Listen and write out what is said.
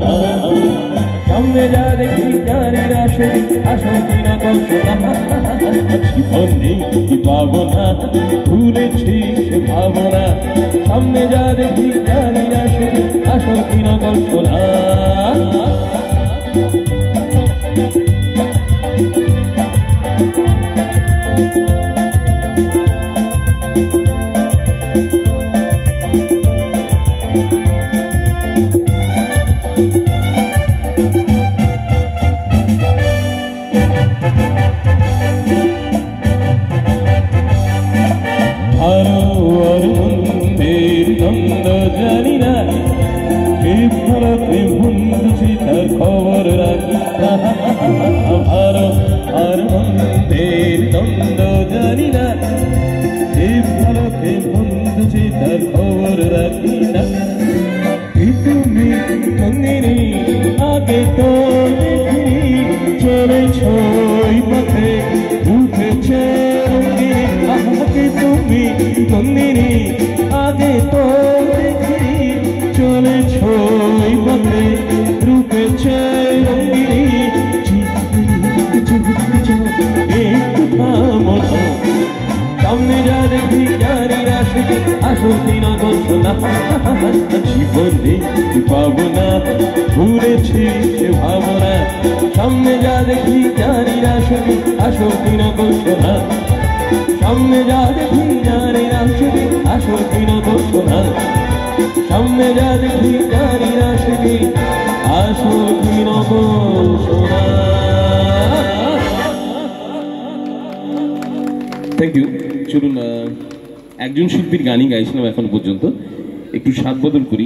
না সামনে যা দেখি জানির আসে আসল কিনা কল্পনা জীবন নেই পাবো না ভুলেছি সে ভাবনা সামনে যা দেখি জানির আসে আসল কিনা কল্পনা খবর রাখি ভালো আর মন্দের দ্বন্দ্ব জানি না ভালোকে বন্ধুছি তার খবর রাখি না তুমি মন্দিরে আগে তো দেখিনি চলেছ পথে উঠেছে আগে তুমি মন্দিরে আগে তো দেখিনি চলেছ পথে রূপেছে সামনে যা দেখি জানির আসে আসল কিনা কল্পনা জীবন নেই পাবো না ভুলেছি সে ভাবনা সামনে যা দেখি জানির আসে আসল কিনা কল্পনা সামনে যা দেখি জানির আসে আসল কিনা কল্পনা সামনে যা দেখি জানির আসে আসল কিনা কল্পনা। Thank you. চলুন একজন শিল্পীর গানই গাইছিলাম এখন পর্যন্ত, একটু স্বাদ বদল করি।